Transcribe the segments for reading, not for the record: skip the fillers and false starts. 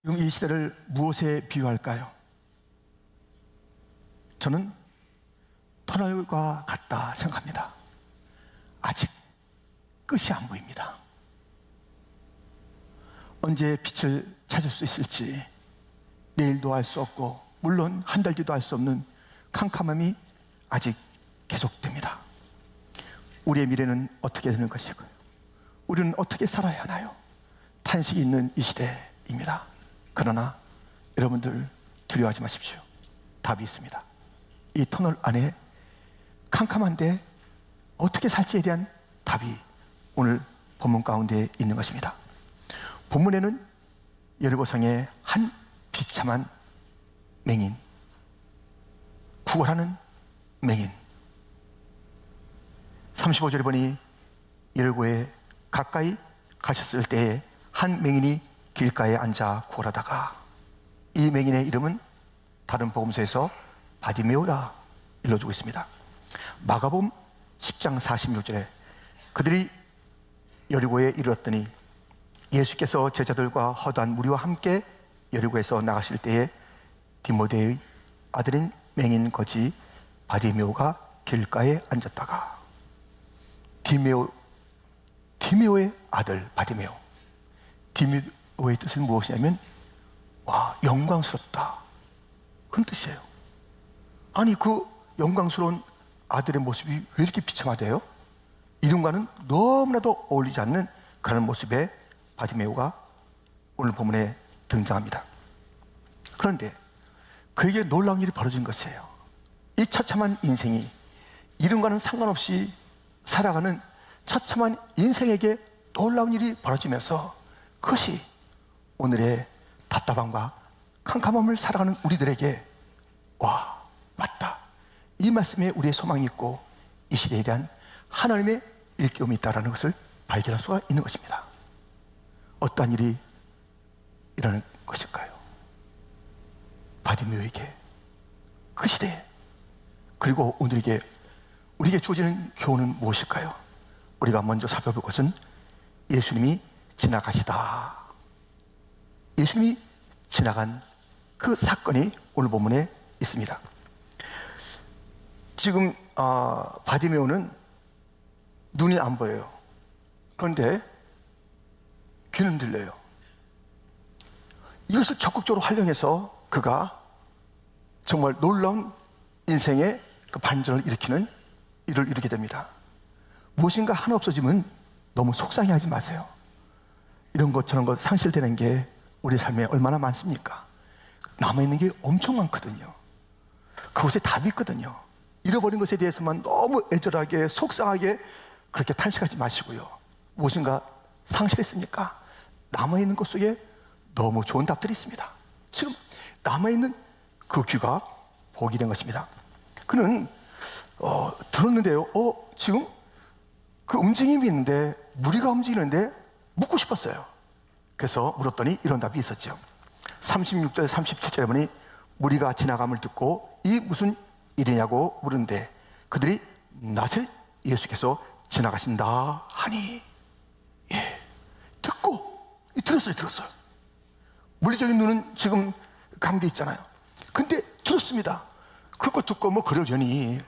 지금 이 시대를 무엇에 비유할까요? 저는 터널과 같다 생각합니다. 아직 끝이 안 보입니다. 언제 빛을 찾을 수 있을지 내일도 알 수 없고, 물론 한 달 뒤도 알 수 없는 캄캄함이 아직 계속됩니다. 우리의 미래는 어떻게 되는 것일까요? 우리는 어떻게 살아야 하나요? 탄식이 있는 이 시대입니다. 그러나 여러분들 두려워하지 마십시오. 답이 있습니다. 이 터널 안에 캄캄한데 어떻게 살지에 대한 답이 오늘 본문 가운데 있는 것입니다. 본문에는 여리고성의 한 비참한 맹인, 구걸하는 맹인, 35절에 보니 여리고에 가까이 가셨을 때에 한 맹인이 길가에 앉아 구걸하다가, 이 맹인의 이름은 다른 복음서에서 바디메오라 일러주고 있습니다. 마가복음 10장 46절에 그들이 여리고에 이르렀더니 예수께서 제자들과 허다한 무리와 함께 여리고에서 나가실 때에 디모데의 아들인 맹인 거지 바디메오가 길가에 앉았다가, 디메오의 아들 바디메오, 디메오의 뜻은 무엇이냐면 영광스럽다, 그런 뜻이에요. 아니, 그 영광스러운 아들의 모습이 왜 이렇게 비참하대요? 이름과는 너무나도 어울리지 않는 그런 모습의 바디메오가 오늘 본문에 등장합니다. 그런데 그에게 놀라운 일이 벌어진 것이에요. 이 처참한 인생이 이름과는 상관없이 살아가는 처참한 인생에게 놀라운 일이 벌어지면서, 그것이 오늘의 답답함과 캄캄함을 살아가는 우리들에게 맞다, 이 말씀에 우리의 소망이 있고 이 시대에 대한 하나님의 일깨움이 있다는 것을 발견할 수가 있는 것입니다. 어떠한 일이 일어날 것일까요? 바디메오에게, 그 시대에, 그리고 오늘에게, 우리에게 주어지는 교훈은 무엇일까요? 우리가 먼저 살펴볼 것은 예수님이 지나가시다. 예수님이 지나간 그 사건이 오늘 본문에 있습니다. 지금 바디메오는 눈이 안 보여요. 그런데 귀는 들려요. 이것을 적극적으로 활용해서 그가 정말 놀라운 인생의 그 반전을 일으키는 일을 이루게 됩니다. 무엇인가 하나 없어지면 너무 속상해하지 마세요. 이런 것 저런 것 상실되는 게 우리 삶에 얼마나 많습니까? 남아있는 게 엄청 많거든요. 그것에 답이 있거든요. 잃어버린 것에 대해서만 너무 애절하게 속상하게 그렇게 탄식하지 마시고요. 무엇인가 상실했습니까? 남아있는 것 속에 너무 좋은 답들이 있습니다. 지금 남아있는 그 귀가 복이 된 것입니다. 그는 들었는데요, 지금 그 움직임이 있는데, 무리가 움직이는데 묻고 싶었어요. 그래서 물었더니 이런 답이 있었죠. 36절 37절에 보니 무리가 지나감을 듣고 이 무슨 일이냐고 물은데 그들이 나사렛 예수께서 지나가신다 하니, 들었어요. 물리적인 눈은 지금 감겨 있잖아요. 근데 들었습니다. 그거 듣고 그러려니,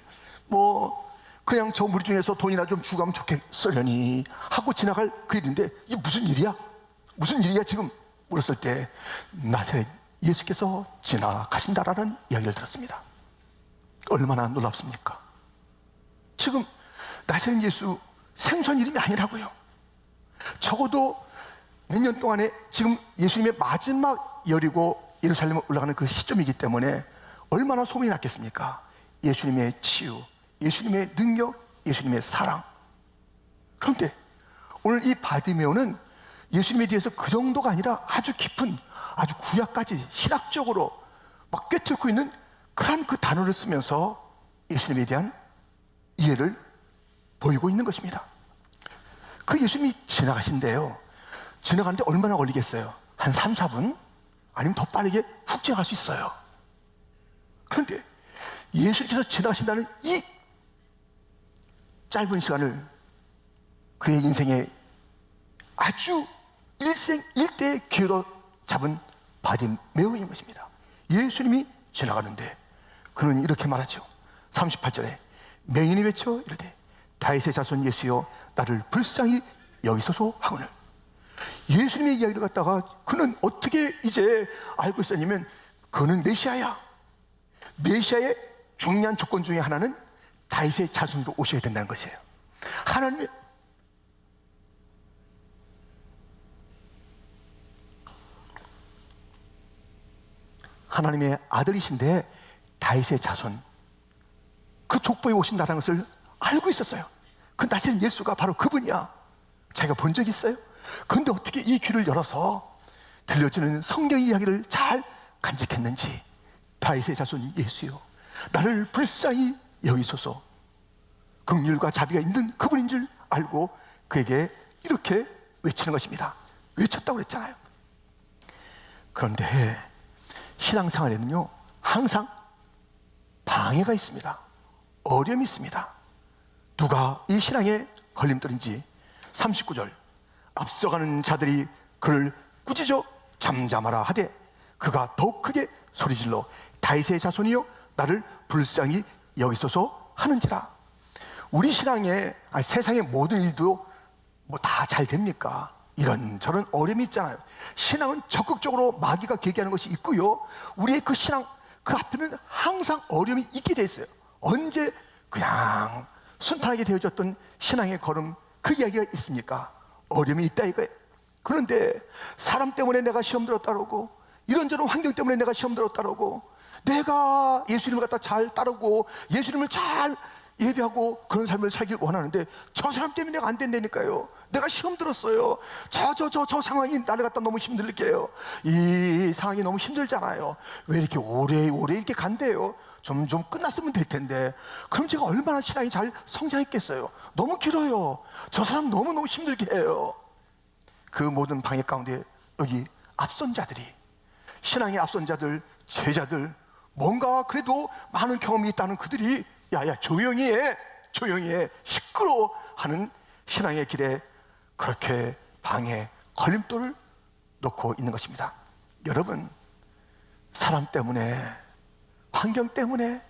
그냥 저 무리 중에서 돈이나 좀 주고 가면 좋겠으려니 하고 지나갈 그 일인데, 이게 무슨 일이야? 무슨 일이야 지금? 물었을 때 나사렛 예수께서 지나가신다라는 이야기를 들었습니다. 얼마나 놀랍습니까? 지금 나사렛 예수 생소한 이름이 아니라고요. 적어도 몇 년 동안에 지금 예수님의 마지막 여리고 예루살렘에 올라가는 그 시점이기 때문에 얼마나 소문이 났겠습니까? 예수님의 치유, 예수님의 능력, 예수님의 사랑. 그런데 오늘 이 바디메오는 예수님에 대해서 그 정도가 아니라 아주 깊은, 아주 구약까지 신학적으로 막 꿰뚫고 있는 그런 그 단어를 쓰면서 예수님에 대한 이해를 보이고 있는 것입니다. 그 예수님이 지나가신대요. 지나가는데 얼마나 걸리겠어요? 한 3, 4분? 아니면 더 빠르게 훅 지나갈 수 있어요. 그런데 예수님께서 지나가신다는 이 짧은 시간을 그의 인생에 아주 일생일대의 기회로 잡은 바디메오인 것입니다. 예수님이 지나가는데 그는 이렇게 말하죠. 38절에 맹인이 외쳐 이르되 다윗의 자손 예수여 나를 불쌍히 여기소서 하거늘. 예수님의 이야기를 갖다가 그는 어떻게 이제 알고 있었냐면 그는 메시아야. 메시아의 중요한 조건 중에 하나는 다윗의 자손으로 오셔야 된다는 것이에요. 하나님의 아들이신데 다윗의 자손, 그 족보에 오신다는 것을 알고 있었어요. 그 나시는 예수가 바로 그분이야. 자기가 본 적이 있어요? 그런데 어떻게 이 귀를 열어서 들려주는 성경 이야기를 잘 간직했는지, 다윗의 자손 예수요 나를 불쌍히 여기소서, 긍휼과 자비가 있는 그분인 줄 알고 그에게 이렇게 외치는 것입니다. 외쳤다고 그랬잖아요. 그런데 신앙생활에는요 항상 방해가 있습니다. 어려움이 있습니다. 누가 이 신앙의 걸림돌인지 39절 앞서가는 자들이 그를 꾸짖어 잠잠하라 하되 그가 더욱 크게 소리질러 다윗의 자손이여 나를 불쌍히 여기소서 하는지라. 우리 신앙에 세상의 모든 일도 뭐 다 잘 됩니까? 이런저런 어려움이 있잖아요. 신앙은 적극적으로 마귀가 계기하는 것이 있고요, 우리의 그 신앙 그 앞에는 항상 어려움이 있게 돼 있어요. 언제 그냥 순탄하게 되어졌던 신앙의 걸음 그 이야기가 있습니까? 어려움이 있다 이거예요. 그런데 사람 때문에 내가 시험 들었다라고, 이런저런 환경 때문에 내가 시험 들었다라고, 내가 예수님을 갖다 잘 따르고 예수님을 잘 예배하고 그런 삶을 살길 원하는데 저 사람 때문에 내가 안 된다니까요. 내가 시험 들었어요. 저 상황이 나를 갖다 너무 힘들게 해요. 이 상황이 너무 힘들잖아요. 왜 이렇게 오래 이렇게 간대요? 좀 끝났으면 될 텐데. 그럼 제가 얼마나 신앙이 잘 성장했겠어요? 너무 길어요. 저 사람 너무너무 힘들게 해요. 그 모든 방해 가운데 여기 앞선 자들이, 신앙의 앞선 자들, 제자들, 뭔가 그래도 많은 경험이 있다는 그들이 야야 조용히 해 시끄러워 하는 신앙의 길에 그렇게 방해 걸림돌을 놓고 있는 것입니다. 여러분, 사람 때문에, 환경 때문에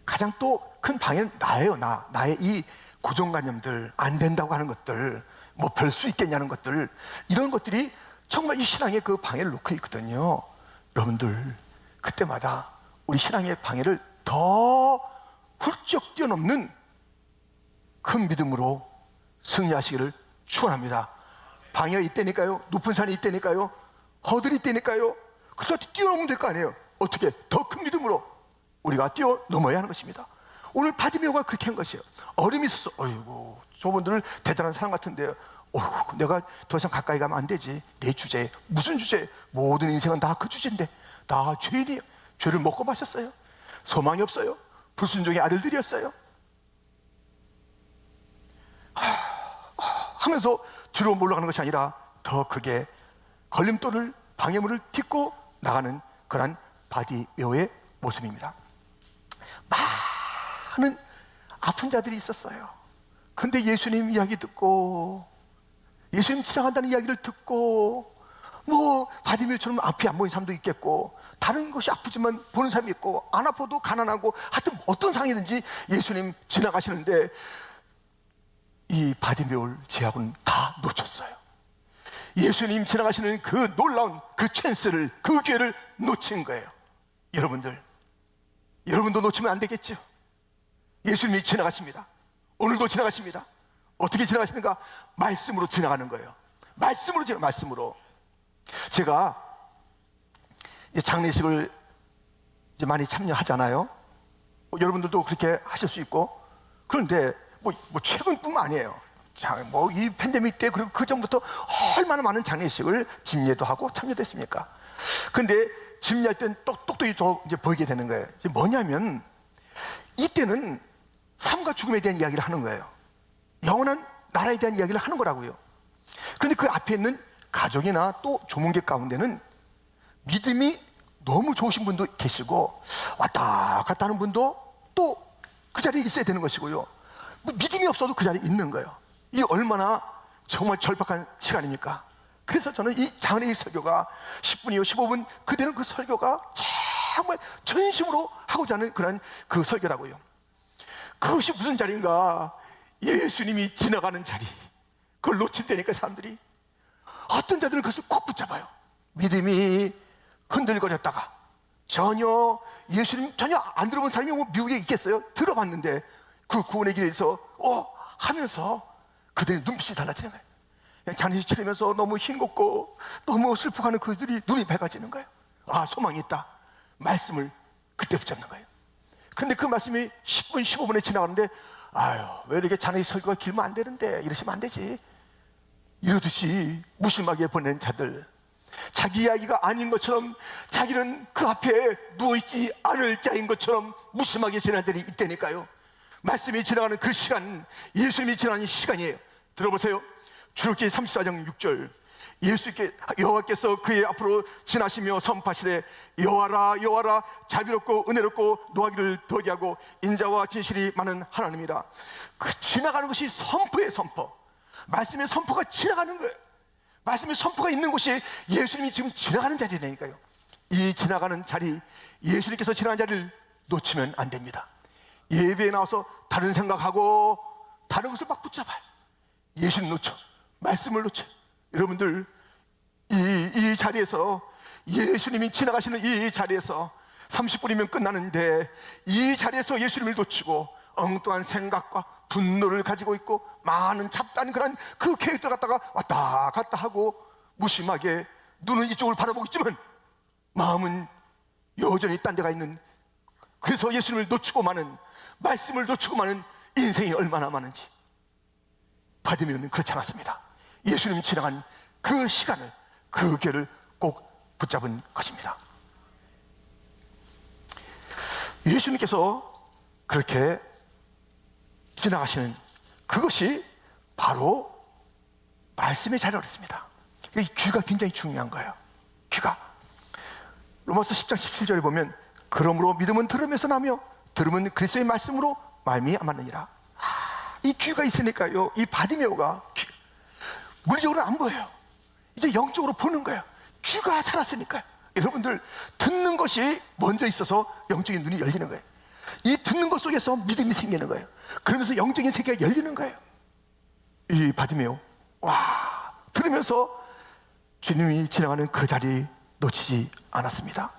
가장 또 큰 방해는 나예요. 나의 이 고정관념들, 안 된다고 하는 것들, 뭐 별 수 있겠냐는 것들, 이런 것들이 정말 이 신앙의 그 방해를 놓고 있거든요. 여러분들, 그때마다 우리 신앙의 방해를 더 훌쩍 뛰어넘는 큰 믿음으로 승리하시기를 축원합니다. 방해가 있다니까요. 높은 산이 있다니까요. 허들이 있다니까요. 그래서 뛰어넘으면 될 거 아니에요. 어떻게? 더 큰 믿음으로 우리가 뛰어넘어야 하는 것입니다. 오늘 바디메오가 그렇게 한 것이에요. 어려움이 있었어. 어이구, 저분들을 대단한 사람 같은데요. 내가 더 이상 가까이 가면 안 되지. 내 주제, 무슨 주제? 모든 인생은 다 그 주제인데 나 죄인이에요. 죄를 먹고 마셨어요. 소망이 없어요. 불순종의 아들들이었어요. 하면서 뒤로 몰러가는 것이 아니라 더 크게 걸림돌을, 방해물을 딛고 나가는 그런 바디메오의 모습입니다. 많은 아픈 자들이 있었어요. 그런데 예수님 이야기 듣고, 예수님 지나간다는 이야기를 듣고, 뭐 바디메오처럼 앞이 안 보이는 사람도 있겠고, 다른 것이 아프지만 보는 사람이 있고, 안 아파도 가난하고, 하여튼 어떤 상황이든지 예수님 지나가시는데 이 바디메오를 제하고는 다 놓쳤어요. 예수님 지나가시는 그 놀라운 그 찬스를, 그 기회를 놓친 거예요. 여러분도 놓치면 안 되겠죠. 예수님이 지나가십니다. 오늘도 지나가십니다. 어떻게 지나가시는가? 말씀으로 지나가는 거예요. 말씀으로. 제가 이제 장례식을 이제 많이 참여하잖아요. 여러분들도 그렇게 하실 수 있고, 그런데 뭐 최근뿐만 아니에요. 뭐 이 팬데믹 때, 그리고 그 전부터 얼마나 많은 장례식을 집례도 하고 참여됐습니까? 근데 집례할 땐 똑똑히 더 이제 보이게 되는 거예요. 이제 뭐냐면 이때는 삶과 죽음에 대한 이야기를 하는 거예요. 영원한 나라에 대한 이야기를 하는 거라고요. 그런데 그 앞에 있는 가족이나 또 조문객 가운데는 믿음이 너무 좋으신 분도 계시고, 왔다 갔다 하는 분도 또 그 자리에 있어야 되는 것이고요, 뭐 믿음이 없어도 그 자리에 있는 거예요. 이 얼마나 정말 절박한 시간입니까? 그래서 저는 이 장례일 설교가 10분이요 15분 그대는 그 설교가 정말 전심으로 하고자 하는 그런 그 설교라고요. 그것이 무슨 자리인가? 예수님이 지나가는 자리. 그걸 놓친다니까 사람들이. 어떤 자들은 그것을 꼭 붙잡아요. 믿음이 흔들거렸다가 전혀 예수님 전혀 안 들어본 사람이 뭐 미국에 있겠어요? 들어봤는데 그 구원의 길에서 하면서 그들의 눈빛이 달라지는 거예요. 그냥 잔치 치르면서 너무 흰겁고 너무 슬퍼하는 그들이 눈이 밝아지는 거예요. 아, 소망이 있다. 말씀을 그때 붙잡는 거예요. 그런데 그 말씀이 10분 15분에 지나가는데 아유, 왜 이렇게 자네의 설교가 길면 안 되는데 이러시면 안 되지. 이러듯이 무심하게 보낸 자들, 자기 이야기가 아닌 것처럼 자기는 그 앞에 누워있지 않을 자인 것처럼 무심하게 지난 자들이 있다니까요. 말씀이 지나가는 그 시간, 예수님이 지나가는 시간이에요. 들어보세요. 출애굽기 34장 6절, 여호와께서 그의 앞으로 지나시며 선포하시되 여호와라 여호와라 자비롭고 은혜롭고 노하기를 더디하고 인자와 진실이 많은 하나님이라. 그 지나가는 것이 선포의 선포, 말씀의 선포가 지나가는 거예요. 말씀의 선포가 있는 곳이 예수님이 지금 지나가는 자리라니까요. 이 지나가는 자리, 예수님께서 지나가는 자리를 놓치면 안 됩니다. 예배에 나와서 다른 생각하고 다른 것을 막 붙잡아요. 예수님 놓쳐, 말씀을 놓쳐. 여러분들 이 자리에서, 예수님이 지나가시는 이 자리에서 30분이면 끝나는데 이 자리에서 예수님을 놓치고 엉뚱한 생각과 분노를 가지고 있고 많은 잡다한 그런 그 계획들 갖다가 왔다 갔다 하고 무심하게 눈은 이쪽을 바라보고 있지만 마음은 여전히 딴 데가 있는, 그래서 예수님을 놓치고 마는, 말씀을 놓치고 마는 인생이 얼마나 많은지. 바디메오는 그렇지 않았습니다. 예수님 지나간 그 시간을, 그 길을 꼭 붙잡은 것입니다. 예수님께서 그렇게 지나가시는 그것이 바로 말씀의 자리라고 했습니다. 이 귀가 굉장히 중요한 거예요. 귀가. 로마서 10장 17절에 보면 그러므로 믿음은 들으면서 나며 들으면 그리스도의 말씀으로 말미암았느니라. 이 귀가 있으니까요, 이 바디메오가 물리적으로는 안 보여요. 이제 영적으로 보는 거예요. 귀가 살았으니까요. 여러분들, 듣는 것이 먼저 있어서 영적인 눈이 열리는 거예요. 이 듣는 것 속에서 믿음이 생기는 거예요. 그러면서 영적인 세계가 열리는 거예요. 이 바디메오, 와, 들으면서 주님이 지나가는 그 자리 놓치지 않았습니다.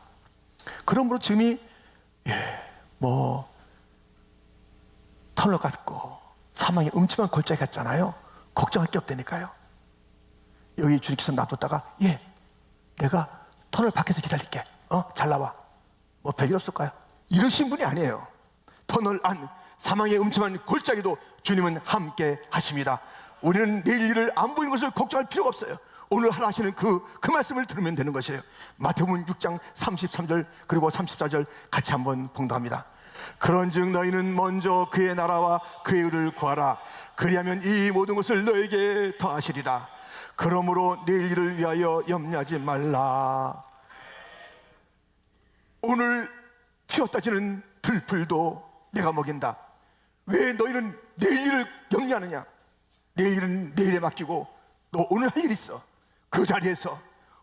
그러므로 지금이 터널 같고 사망의 음침한 골짜기 같잖아요. 걱정할 게 없다니까요. 여기 주님께서 놔뒀다가 내가 터널 밖에서 기다릴게, 잘 나와, 뭐 별일 없을까요? 이러신 분이 아니에요. 터널 안, 사망의 음침한 골짜기도 주님은 함께 하십니다. 우리는 내일 일을 안 보이는 것을 걱정할 필요가 없어요. 오늘 하나 하시는 그 말씀을 들으면 되는 것이에요. 마태복음 6장 33절 그리고 34절 같이 한번 봉독합니다. 그런즉 너희는 먼저 그의 나라와 그의 의를 구하라. 그리하면 이 모든 것을 너에게 더하시리라. 그러므로 내일 일을 위하여 염려하지 말라. 오늘 피었다 지는 들풀도 내가 먹인다. 왜 너희는 내일 일을 염려하느냐? 내일 일은 내일에 맡기고 너 오늘 할 일 있어. 그 자리에서,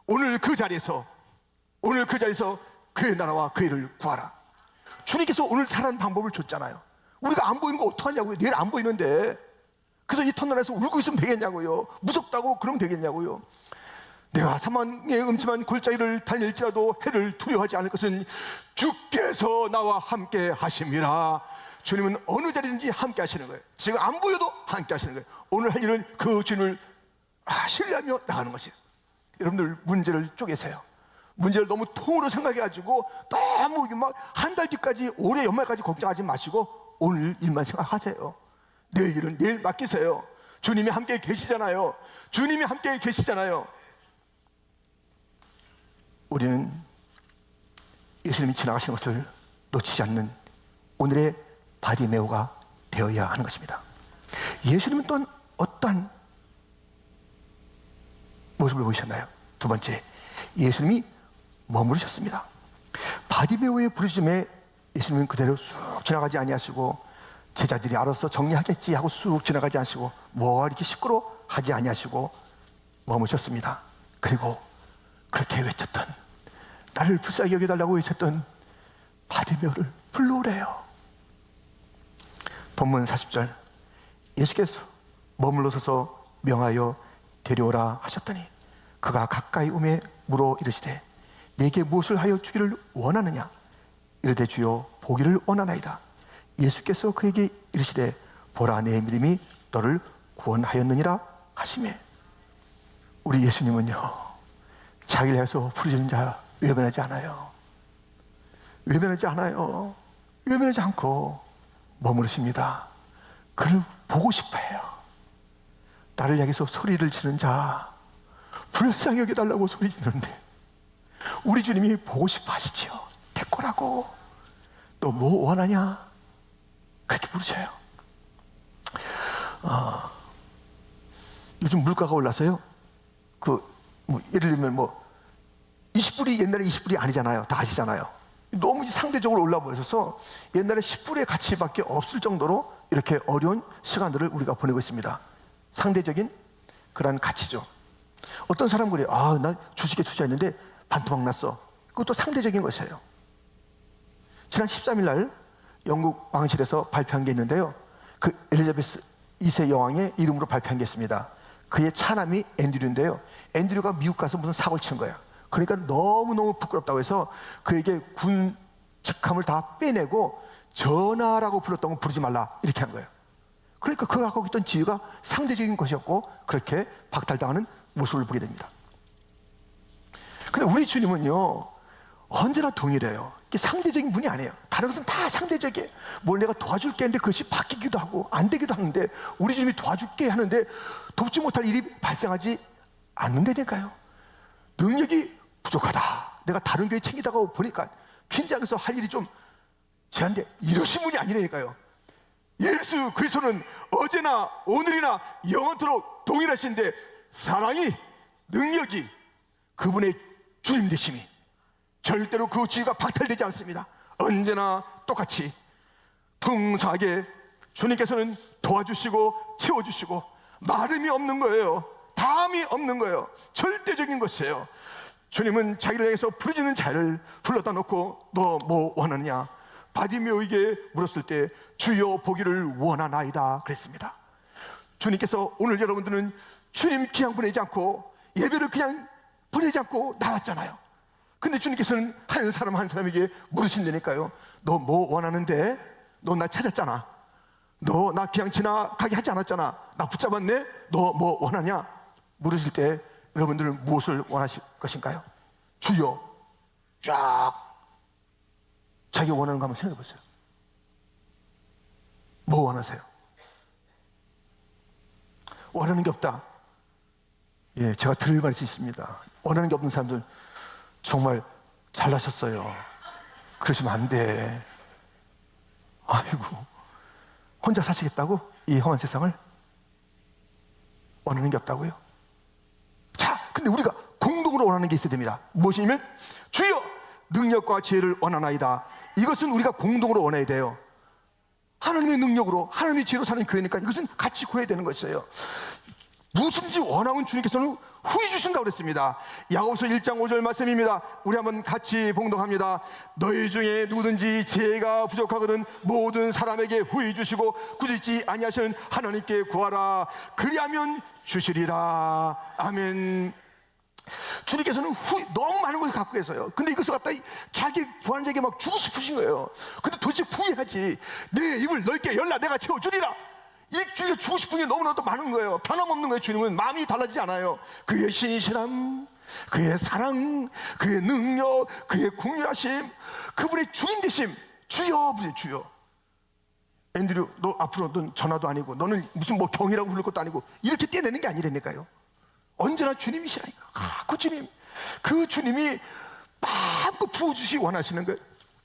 오늘 그 자리에서 그의 나라와 그의 일을 구하라. 주님께서 오늘 살아가는 방법을 줬잖아요. 우리가 안 보이는 거 어떡하냐고요. 내일 안 보이는데. 그래서 이 터널에서 울고 있으면 되겠냐고요. 무섭다고 그러면 되겠냐고요. 내가 사망의 음침한 골짜기를 다닐지라도 해를 두려워하지 않을 것은 주께서 나와 함께 하심이라. 주님은 어느 자리든지 함께 하시는 거예요. 지금 안 보여도 함께 하시는 거예요. 오늘 할 일은 그 주님을 신뢰하며 나가는 것이에요. 여러분들, 문제를 쪼개세요. 문제를 너무 통으로 생각해가지고 너무 막 한 달 뒤까지, 올해 연말까지 걱정하지 마시고 오늘 일만 생각하세요. 내일 일은 내일 맡기세요. 주님이 함께 계시잖아요. 주님이 함께 계시잖아요. 우리는 예수님이 지나가시는 것을 놓치지 않는 오늘의 바디메오가 되어야 하는 것입니다. 예수님은 또한 어떠한 모습을 보이셨나요? 두 번째, 예수님이 머무르셨습니다. 바디메오의 부르짖음에 예수님은 그대로 쑥 지나가지 아니하시고 제자들이 알아서 정리하겠지 하고 쑥 지나가지 않으시고 뭐 이렇게 시끄러 하지 아니하시고 머무셨습니다. 그리고 그렇게 외쳤던, 나를 불쌍히 여겨달라고 외쳤던 바디메오를 불러오래요. 본문 40절, 예수께서 머물러 서서 명하여 데려오라 하셨더니 그가 가까이 오매 물어 이르시되 내게 무엇을 하여 주기를 원하느냐? 이르되 주여 보기를 원하나이다. 예수께서 그에게 이르시되 보라, 내 믿음이 너를 구원하였느니라 하시매. 우리 예수님은요, 자기를 향해서 부르짖는 자 외면하지 않아요. 외면하지 않아요. 외면하지 않고 머무르십니다. 그를 보고 싶어해요. 나를 향해서 소리를 지르는 자 불쌍히 여겨달라고 소리 지르는데 우리 주님이 보고 싶어 하시지요. 데꼬라고, 너 뭐 원하냐? 그렇게 부르셔요. 요즘 물가가 올라서요, 예를 들면 20불이 옛날에 20불이 아니잖아요. 다 아시잖아요. 너무 상대적으로 올라 보여서 옛날에 10불의 가치밖에 없을 정도로 이렇게 어려운 시간들을 우리가 보내고 있습니다. 상대적인 그런 가치죠. 어떤 사람 그래요. 난 주식에 투자했는데 반토막 났어. 그것도 상대적인 것이에요. 지난 13일 날 영국 왕실에서 발표한 게 있는데요, 그 엘리자베스 2세 여왕의 이름으로 발표한 게 있습니다. 그의 차남이 앤드류인데요, 앤드류가 미국 가서 무슨 사고를 친 거야. 그러니까 너무너무 부끄럽다고 해서 그에게 군 직함을 다 빼내고 전하라고 불렀던 거 부르지 말라 이렇게 한 거예요. 그러니까 그가 갖고 있던 지위가 상대적인 것이었고 그렇게 박탈당하는 모습을 보게 됩니다. 근데 우리 주님은요, 언제나 동일해요. 이게 상대적인 분이 아니에요. 다른 것은 다 상대적이에요. 뭘 내가 도와줄게 했는데 그것이 바뀌기도 하고 안 되기도 하는데 우리 주님이 도와줄게 하는데 돕지 못할 일이 발생하지 않는다니까요. 능력이 부족하다, 내가 다른 교회 챙기다가 보니까 긴장해서 할 일이 좀 제한돼, 이러신 분이 아니라니까요. 예수 그리스도는 어제나 오늘이나 영원토록 동일하신데 사랑이, 능력이, 그분의 주님 되심이 절대로 그 지위가 박탈되지 않습니다. 언제나 똑같이 풍성하게 주님께서는 도와주시고 채워주시고 마름이 없는 거예요. 담이 없는 거예요. 절대적인 것이에요. 주님은 자기를 향해서 부르짖는 자를 불러다 놓고 너 뭐 원하느냐? 바디메오에게 물었을 때 주여 보기를 원하나이다 그랬습니다. 주님께서 오늘 여러분들은 주님 그냥 보내지 않고 예배를 그냥 보내지 않고 나왔잖아요. 근데 주님께서는 한 사람 한 사람에게 물으신다니까요. 너 뭐 원하는데? 너 나 찾았잖아. 너 나 그냥 지나가게 하지 않았잖아. 나 붙잡았네? 너 뭐 원하냐? 물으실 때 여러분들은 무엇을 원하실 것인가요? 주여, 쫙 자기가 원하는 거 한번 생각해 보세요. 뭐 원하세요? 원하는 게 없다. 예, 제가 들을 말이 있습니다. 원하는 게 없는 사람들 정말 잘나셨어요. 그러시면 안 돼. 아이고, 혼자 사시겠다고? 이 험한 세상을? 원하는 게 없다고요? 자, 근데 우리가 공동으로 원하는 게 있어야 됩니다. 무엇이냐면 주여 능력과 지혜를 원하나이다. 이것은 우리가 공동으로 원해야 돼요. 하나님의 능력으로, 하나님의 지혜로 사는 교회니까 이것은 같이 구해야 되는 것이에요. 무슨지 원하면 주님께서는 후히 주신다고 그랬습니다. 야고보서 1장 5절 말씀입니다. 우리 한번 같이 봉독합니다. 너희 중에 누구든지 지혜가 부족하거든 모든 사람에게 후히 주시고 꾸짖지 아니하시는 하나님께 구하라. 그리하면 주시리라. 아멘. 주님께서는 너무 많은 것을 갖고 계세요. 근데 이것을 갖다 자기 구하는 자에게 막 주고 싶으신 거예요. 근데 도대체 구해야지. 내 입을 넓게 열라 내가 채워주리라. 이 주님이 주고 싶은 게 너무나도 많은 거예요. 변함없는 거예요. 주님은 마음이 달라지지 않아요. 그의 신실함, 그의 사랑, 그의 능력, 그의 국률하심, 그분의 주님 되심. 주여, 주여. 앤드류, 너 앞으로 넌 전화도 아니고 너는 무슨 뭐 경이라고 부를 것도 아니고 이렇게 떼내는 게 아니라니까요. 언제나 주님이시라니까. 그 주님, 그 주님이 마음껏 부어주시기 원하시는 거예요.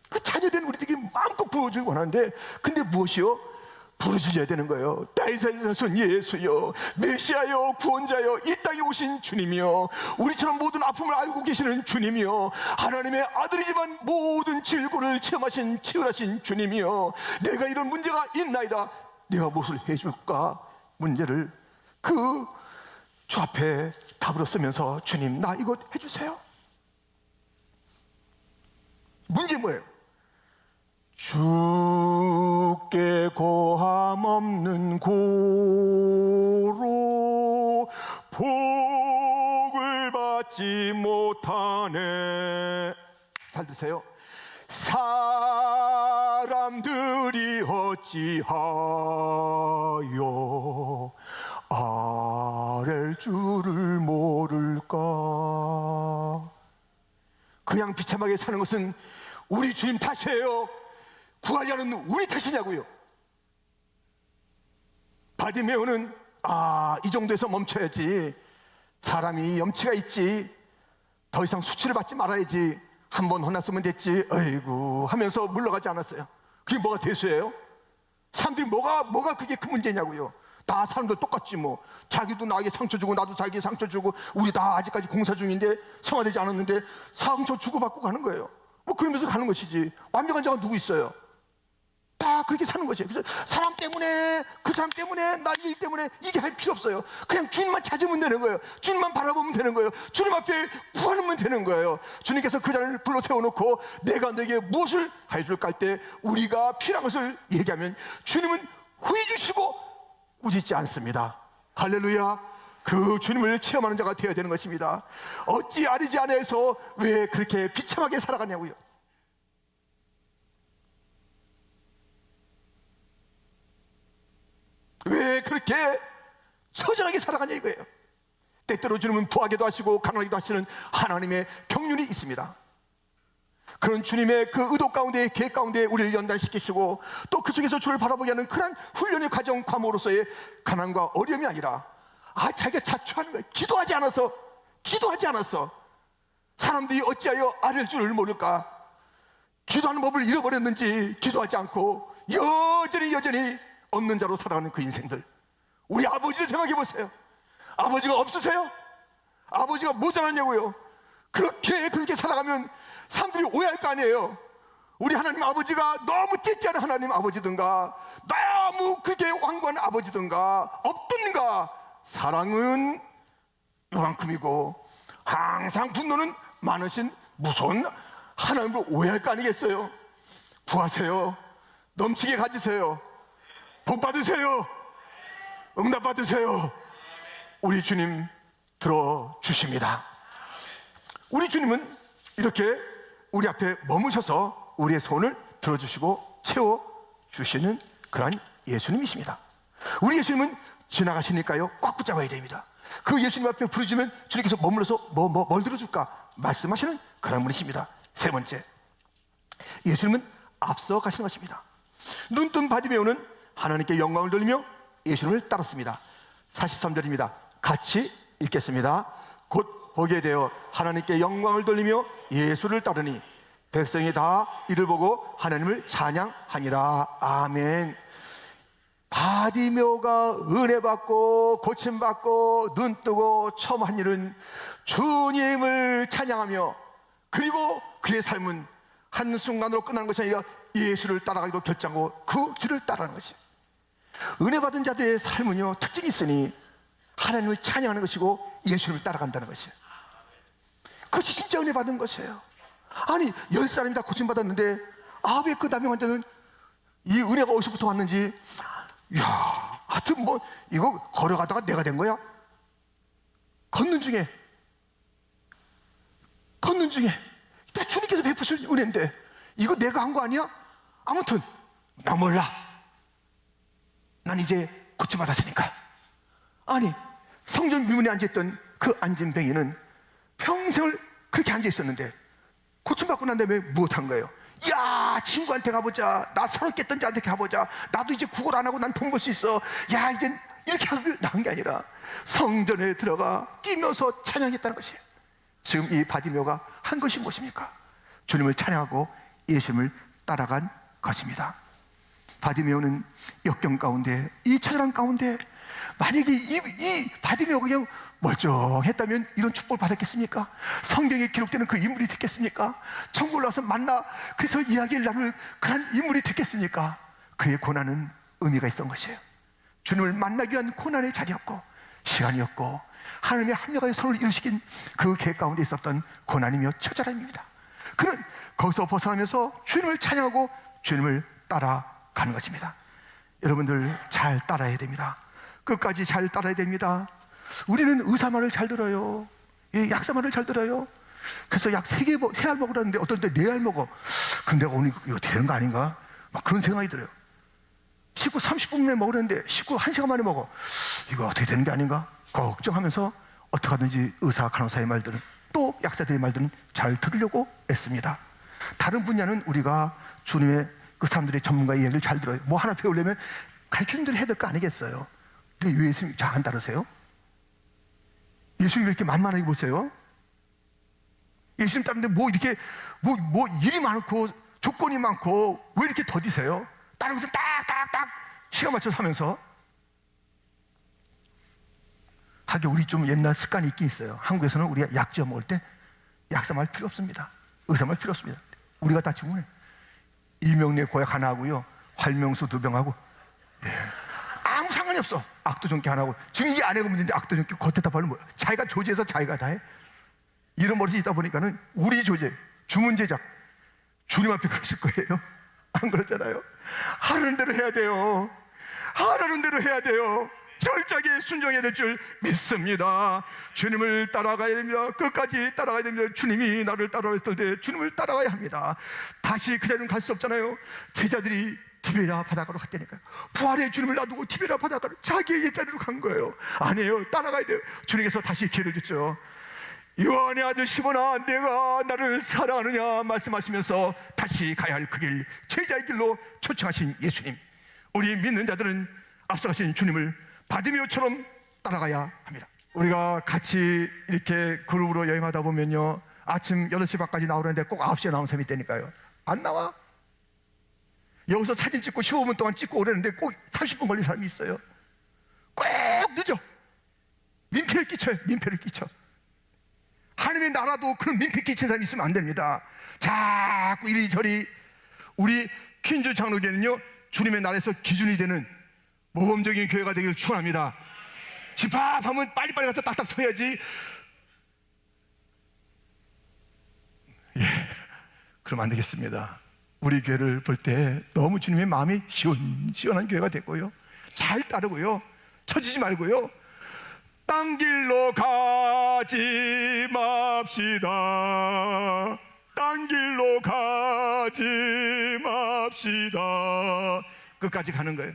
그 자녀된 우리들에게 마음껏 부어주기 원하는데, 근데 무엇이요? 부르짖어야 되는 거예요. 다윗의 자손 예수여, 메시아여, 구원자여, 이 땅에 오신 주님이여, 우리처럼 모든 아픔을 알고 계시는 주님이여, 하나님의 아들이지만 모든 질고를 체험하신 치열하신 주님이여, 내가 이런 문제가 있나이다. 내가 무엇을 해줄까? 문제를 그 주 앞에 답으로 쓰면서 주님 나 이거 해주세요. 문제 뭐예요? 주께 고함 없는 고로 복을 받지 못하네. 잘 드세요. 사람들이 어찌하여 아랠 줄을 모를까. 그냥 비참하게 사는 것은 우리 주님 탓이에요? 구하려는 우리 탓이냐고요? 바디메오는 이 정도에서 멈춰야지, 사람이 염치가 있지, 더 이상 수치를 받지 말아야지, 한 번 혼났으면 됐지, 어이구 하면서 물러가지 않았어요. 그게 뭐가 대수예요? 사람들이 뭐가 그게 큰 문제냐고요? 다 사람들 똑같지 뭐. 자기도 나에게 상처 주고 나도 자기에게 상처 주고, 우리 다 아직까지 공사 중인데, 성화되지 않았는데 상처 주고받고 가는 거예요. 뭐 그러면서 가는 것이지. 완벽한 자가 누구 있어요? 다 그렇게 사는 것이에요. 그래서 사람 때문에, 그 사람 때문에, 나 일 때문에 이게 할 필요 없어요. 그냥 주님만 찾으면 되는 거예요. 주님만 바라보면 되는 거예요. 주님 앞에 구하면 되는 거예요. 주님께서 그 자를 불러 세워놓고 내가 너에게 무엇을 해줄까 할 때 우리가 필요한 것을 얘기하면 주님은 후회 주시고 꾸짖지 않습니다. 할렐루야. 그 주님을 체험하는 자가 되어야 되는 것입니다. 어찌 아리지 아내에서 왜 그렇게 비참하게 살아가냐고요? 왜 그렇게 처절하게 살아가냐 이거예요. 때때로 주님은 부하게도 하시고 가난하게도 하시는 하나님의 경륜이 있습니다. 그런 주님의 그 의도 가운데, 계획 가운데 우리를 연단시키시고, 또 그 속에서 주를 바라보게 하는 그런 훈련의 과정, 과목으로서의 가난과 어려움이 아니라 자기가 자초하는 거예요. 기도하지 않았어. 사람들이 어찌하여 아랠 줄을 모를까. 기도하는 법을 잃어버렸는지 기도하지 않고 여전히 없는 자로 살아가는 그 인생들. 우리 아버지를 생각해 보세요. 아버지가 없으세요? 아버지가 모자랐냐고요? 그렇게 살아가면 사람들이 오해할 거 아니에요. 우리 하나님 아버지가 너무 찌찌하는 하나님 아버지든가, 너무 그게 완고한 아버지든가, 없든가. 사랑은 요만큼이고 항상 분노는 많으신 무서운 하나님을 오해할 거 아니겠어요? 구하세요. 넘치게 가지세요. 복 받으세요. 응답 받으세요. 우리 주님 들어주십니다. 우리 주님은 이렇게 우리 앞에 머무셔서 우리의 소원을 들어주시고 채워주시는 그러한 예수님이십니다. 우리 예수님은 지나가시니까요 꽉 붙잡아야 됩니다. 그 예수님 앞에 부르시면 주님께서 머물러서 뭘 들어줄까 말씀하시는 그런 분이십니다. 세 번째, 예수님은 앞서 가시는 것입니다. 눈뜬 바디메오는 하나님께 영광을 돌리며 예수님을 따랐습니다. 43절입니다. 같이 읽겠습니다. 곧 보게 되어 하나님께 영광을 돌리며 예수를 따르니 백성이 다 이를 보고 하나님을 찬양하니라. 아멘. 바디메오가 은혜받고 고침받고 눈뜨고 처음 한 일은 주님을 찬양하며, 그리고 그의 삶은 한순간으로 끝나는 것이 아니라 예수를 따라가기로 결정하고 그 길을 따라가는 것이에요. 은혜받은 자들의 삶은요 특징이 있으니 하나님을 찬양하는 것이고 예수님을 따라간다는 것이에요. 그것이 진짜 은혜받은 것이에요. 아니 10사람이 다 고침받았는데 왜 그 남의 환자는 이 은혜가 어디서부터 왔는지, 하여튼 뭐 이거 걸어가다가 내가 된 거야? 걷는 중에 다 주님께서 베푸실 은혜인데 이거 내가 한 거 아니야? 아무튼 나 몰라. 난 이제 고침받았으니까. 아니 성전 미문에 앉아있던 그 앉은 뱅이는 평생을 그렇게 앉아있었는데 고침받고 난 다음에 무엇한 거예요? 야, 친구한테 가보자. 나 서럽게 했던 자한테 가보자. 나도 이제 구걸 안 하고 난 돈 벌 수 있어. 야, 이제 이렇게 하고 나온 게 아니라 성전에 들어가 뛰면서 찬양했다는 것이에요. 지금 이 바디메오가 한 것이 무엇입니까? 주님을 찬양하고 예수님을 따라간 것입니다. 바디메오는 역경 가운데, 이 처절한 가운데 만약에 이 바디메오가 그냥 멀쩡했다면 이런 축복을 받았겠습니까? 성경에 기록되는 그 인물이 됐겠습니까? 천국을 와서 만나 그래서 이야기를 나눌 그런 인물이 됐겠습니까? 그의 고난은 의미가 있었던 것이에요. 주님을 만나기 위한 고난의 자리였고 시간이었고 하나님의 합력하여 선을 이루시긴 그 계획 가운데 있었던 고난이며 처절함입니다. 그는 거기서 벗어나면서 주님을 찬양하고 주님을 따라가는 것입니다. 여러분들 잘 따라야 됩니다. 끝까지 잘 따라야 됩니다. 우리는 의사 말을 잘 들어요. 약사 말을 잘 들어요. 그래서 약 3알 먹으라는데 어떤 때 4알 먹어. 근데 오늘 이거 되는 거 아닌가? 막 그런 생각이 들어요. 식후 30분 만에 먹으려는데 식후 1시간 만에 먹어. 이거 어떻게 되는 게 아닌가? 걱정하면서 어떻게 하든지 의사, 간호사의 말들은 또 약사들의 말들은 잘 들으려고 애씁니다. 다른 분야는 우리가 주님의 그 사람들의 전문가의 이야기를 잘 들어요. 뭐 하나 배우려면 가르치는 대로 해야 될 거 아니겠어요? 근데 왜 예수님 잘 안 따르세요? 예수님 왜 이렇게 만만하게 보세요? 예수님 따르는데 뭐 이렇게 뭐 일이 많고 조건이 많고 왜 이렇게 더디세요? 다른 것은 딱딱딱 시간 맞춰서 하면서. 하긴 우리 좀 옛날 습관이 있긴 있어요. 한국에서는 우리가 약 지어 먹을 때 약사 말 필요 없습니다. 의사 말 필요 없습니다. 우리가 다 주문해. 이명래 고약 하나 하고요, 활명수 2병 하고, 아무 상관이 없어. 악도전기 하나 하고. 지금 이게 아내가 문제인데 악도전기 겉에다 바르면 뭐야? 자기가 조제해서 자기가 다 해. 이런 버릇이 있다 보니까는 우리 조제, 주문 제작, 주님 앞에 그러실 거예요. 안 그렇잖아요. 하라는 대로 해야 돼요. 하라는 대로 해야 돼요. 철저하게 순종해야 될 줄 믿습니다. 주님을 따라가야 됩니다. 끝까지 따라가야 됩니다. 주님이 나를 따라했을 때 주님을 따라가야 합니다. 다시 그 자리는 갈 수 없잖아요. 제자들이 디베랴 바닷가로 갔다니까요. 부활의 주님을 놔두고 디베랴 바닷가로 자기의 옛자리로 간 거예요. 아니에요. 따라가야 돼요. 주님께서 다시 기회를 줬죠. 요한의 아들 시몬아, 내가 나를 사랑하느냐 말씀하시면서 다시 가야 할 그 길, 제자의 길로 초청하신 예수님. 우리 믿는 자들은 앞서가신 주님을 바디메오처럼 따라가야 합니다. 우리가 같이 이렇게 그룹으로 여행하다 보면요, 아침 8시 반까지 나오는데 꼭 9시에 나온 사람이 있다니까요. 안 나와. 여기서 사진 찍고 15분 동안 찍고 오려는데 꼭 30분 걸린 사람이 있어요. 꼭 늦어. 민폐를 끼쳐요. 민폐를 끼쳐. 하나님의 나라도 그런 민폐 끼친 사람이 있으면 안 됩니다. 자꾸 이리저리. 우리 퀸즈 장로교회는요, 주님의 나라에서 기준이 되는 모범적인 교회가 되기를 축원합니다. 집합하면 빨리빨리 가서 딱딱 서야지. 그럼 안 되겠습니다. 우리 교회를 볼 때 너무 주님의 마음이 시원시원한 교회가 됐고요, 잘 따르고요, 처지지 말고요, 딴 길로 가지 맙시다. 딴 길로 가지 맙시다. 끝까지 가는 거예요.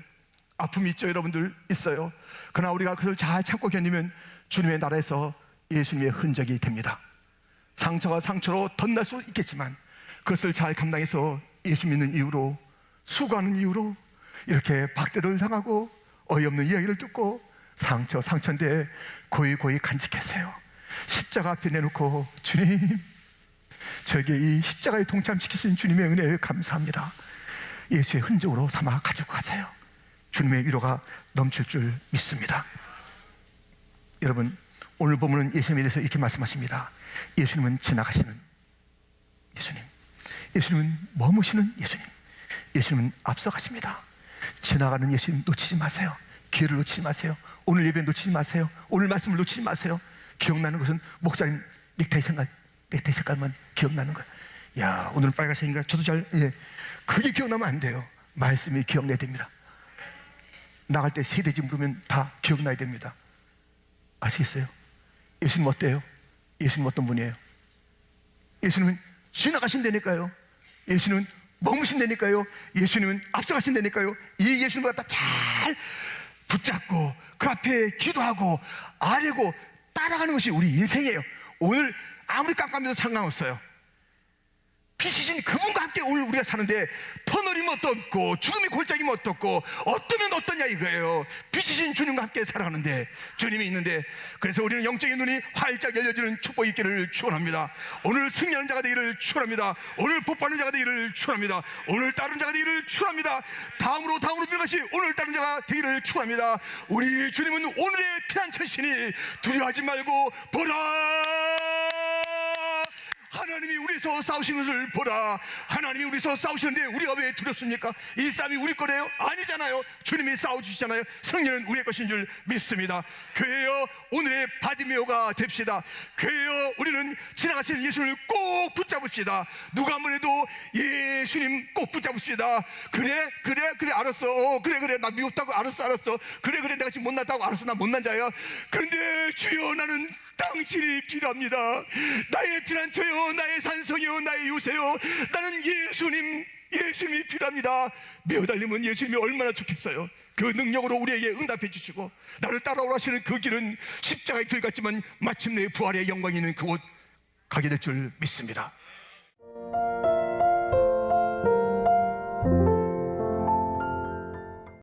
아픔이 있죠, 여러분들? 있어요. 그러나 우리가 그걸 잘 참고 견디면 주님의 나라에서 예수님의 흔적이 됩니다. 상처가 상처로 덧날 수 있겠지만 그것을 잘 감당해서 예수 믿는 이유로, 수고하는 이유로 이렇게 박대를 당하고 어이없는 이야기를 듣고 상처인데 고이 간직하세요. 십자가 앞에 내놓고, 주님, 저에게 이 십자가에 동참시키신 주님의 은혜에 감사합니다. 예수의 흔적으로 삼아 가지고 가세요. 주님의 위로가 넘칠 줄 믿습니다. 여러분, 오늘 보면은 예수님에 대해서 이렇게 말씀하십니다. 예수님은 지나가시는 예수님, 예수님은 머무시는 예수님, 예수님은 앞서가십니다. 지나가는 예수님 놓치지 마세요. 기회를 놓치지 마세요. 오늘 예배 놓치지 마세요. 오늘 말씀을 놓치지 마세요. 기억나는 것은 목사님 넥타이 색깔만 기억나는 거예요. 야, 오늘은 빨간색인가? 저도 그게 기억나면 안 돼요. 말씀이 기억나야 됩니다. 나갈 때 세대지 물으면 다 기억나야 됩니다. 아시겠어요? 예수님 어때요? 예수님 어떤 분이에요? 예수님은 지나가신다니까요. 예수님은 머무신다니까요. 예수님은 앞서가신다니까요. 이 예수님을 갖다 잘 붙잡고 그 앞에 기도하고 아뢰고 따라가는 것이 우리 인생이에요. 오늘 아무리 깜깜해도 상관없어요. 피시신 그분과 함께 오늘 우리가 사는데 터널이면 어떻고 죽음이 골짜기면 어떻고 어떠면 어떠냐 이거예요. 피시신 주님과 함께 살아가는데, 주님이 있는데, 그래서 우리는 영적인 눈이 활짝 열려지는 축복이 있기를 축원합니다. 오늘 승리하는 자가 되기를 축원합니다. 오늘 복받는 자가 되기를 축원합니다. 오늘 따르는 자가 되기를 축원합니다. 다음으로 믿는 것이 오늘 따르는 자가 되기를 축원합니다. 우리 주님은 오늘의 피난처시니 두려워하지 말고 보라, 하나님이 우리 우리서 싸우시는 것을 보라. 하나님이 우리서 싸우시는데 우리가 왜 두렵습니까? 이 싸움이 우리 거래요? 아니잖아요. 주님이 싸워주시잖아요. 성령은 우리의 것인 줄 믿습니다. 교회여, 오늘의 바디메오가 됩시다. 교회여, 우리는 지나가시는 예수님을 꼭 붙잡읍시다. 누가 한 번 해도 예수님 꼭 붙잡읍시다. 그래 알았어. 그래 나 미웠다고 알았어. 그래 내가 지금 못났다고 알았어. 나 못난 자야. 그런데 주여, 나는 당신이 필요합니다. 나의 피난처요, 나의 산성이요, 나의 요새요. 나는 예수님이 필요합니다. 매어달리면 예수님이 얼마나 좋겠어요. 그 능력으로 우리에게 응답해 주시고 나를 따라오라 하시는 그 길은 십자가의 길 같지만 마침내 부활의 영광이 있는 그곳 가게 될 줄 믿습니다.